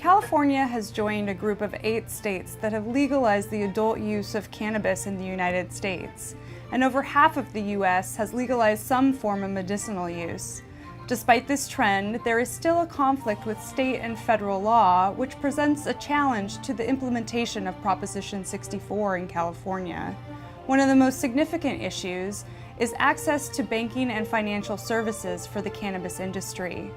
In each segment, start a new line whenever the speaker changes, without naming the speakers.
California has joined a group of 8 states that have legalized the adult use of cannabis in the United States, and over half of the U.S. has legalized some form of medicinal use. Despite this trend, there is still a conflict with state and federal law, which presents a challenge to the implementation of Proposition 64 in California. One of the most significant issues is access to banking and financial services for the cannabis industry.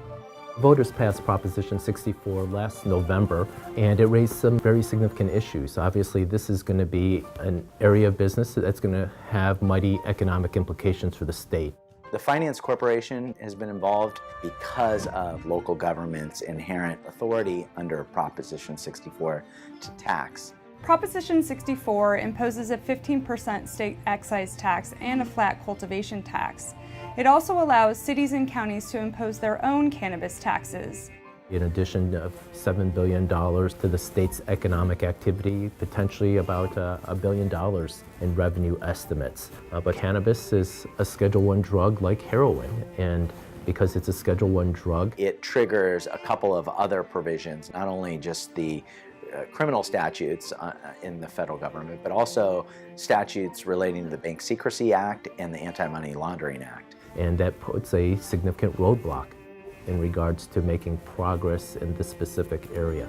Voters passed Proposition 64 last November, and it raised some very significant issues. Obviously, this is going to be an area of business that's going to have mighty economic implications for the state.
The Finance Corporation has been involved because of local government's inherent authority under Proposition 64 to tax.
Proposition 64 imposes a 15% state excise tax and a flat cultivation tax. It also allows cities and counties to impose their own cannabis taxes.
In addition of $7 billion to the state's economic activity, potentially about $1 billion in revenue estimates. But cannabis is a Schedule I drug like heroin, and because it's a Schedule I drug,
it triggers a couple of other provisions, not only just the criminal statutes in the federal government, but also statutes relating to the Bank Secrecy Act and the Anti-Money Laundering Act.
And that puts a significant roadblock in regards to making progress in this specific area.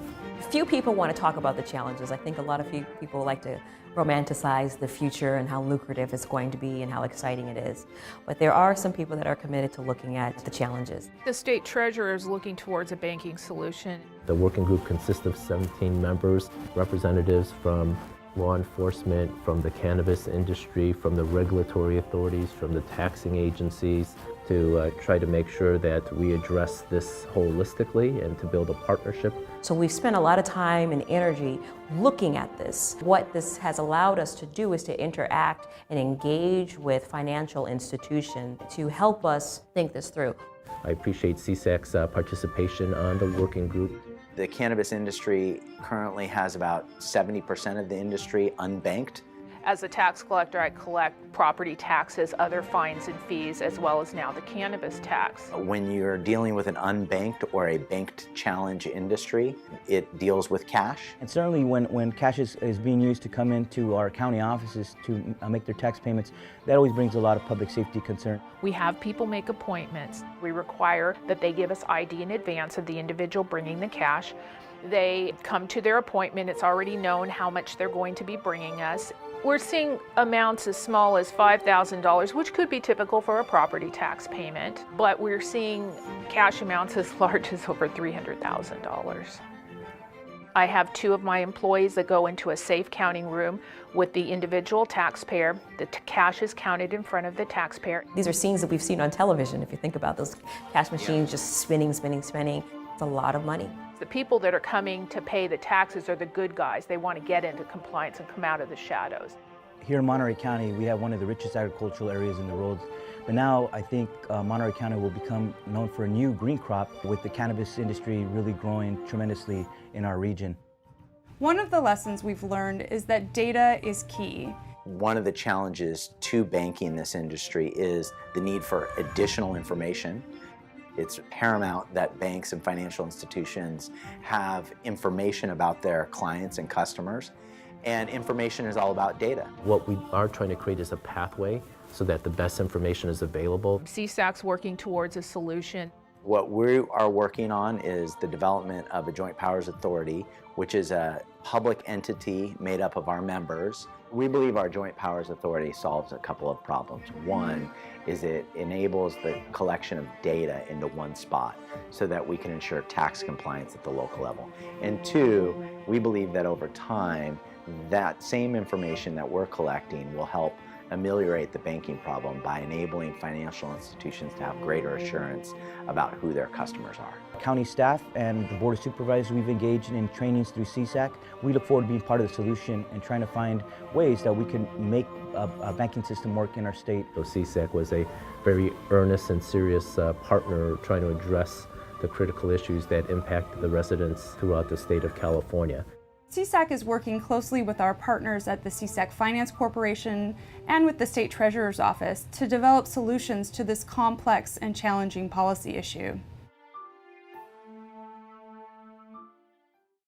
Few people want to talk about the challenges. I think a lot of people like to romanticize the future and how lucrative it's going to be and how exciting it is. But there are some people that are committed to looking at the challenges.
The state treasurer is looking towards a banking solution.
The working group consists of 17 members, representatives from law enforcement, from the cannabis industry, from the regulatory authorities, from the taxing agencies, to try to make sure that we address this holistically and to build a partnership.
So we've spent a lot of time and energy looking at this. What this has allowed us to do is to interact and engage with financial institutions to help us think this through.
I appreciate CSAC's participation on the working group.
The cannabis industry currently has about 70% of the industry unbanked.
As a tax collector, I collect property taxes, other fines and fees, as well as now the cannabis tax.
When you're dealing with an unbanked or a banked challenge industry, it deals with cash.
And certainly when cash is being used to come into our county offices to make their tax payments, that always brings a lot of public safety concern.
We have people make appointments. We require that they give us ID in advance of the individual bringing the cash. They come to their appointment. It's already known how much they're going to be bringing us. We're seeing amounts as small as $5,000, which could be typical for a property tax payment, but we're seeing cash amounts as large as over $300,000. I have 2 of my employees that go into a safe counting room with the individual taxpayer. The cash is counted in front of the taxpayer.
These are scenes that we've seen on television. If you think about those cash machines just spinning. It's a lot of money.
The people that are coming to pay the taxes are the good guys. They want to get into compliance and come out of the shadows.
Here in Monterey County, we have one of the richest agricultural areas in the world. But now I think Monterey County will become known for a new green crop, with the cannabis industry really growing tremendously in our region.
One of the lessons we've learned is that data is key.
One of the challenges to banking this industry is the need for additional information. It's paramount that banks and financial institutions have information about their clients and customers, and information is all about data.
What we are trying to create is a pathway so that the best information is available.
CSAC's working towards a solution.
What we are working on is the development of a Joint Powers Authority, which is a public entity made up of our members. We believe our Joint Powers Authority solves a couple of problems. One is it enables the collection of data into one spot so that we can ensure tax compliance at the local level. And 2, we believe that over time, that same information that we're collecting will help ameliorate the banking problem by enabling financial institutions to have greater assurance about who their customers are.
County staff and the Board of Supervisors, we've engaged in trainings through CSAC. We look forward to being part of the solution and trying to find ways that we can make a banking system work in our state.
So CSAC was a very earnest and serious partner trying to address the critical issues that impact the residents throughout the state of California.
CSAC is working closely with our partners at the CSAC Finance Corporation and with the State Treasurer's Office to develop solutions to this complex and challenging policy issue.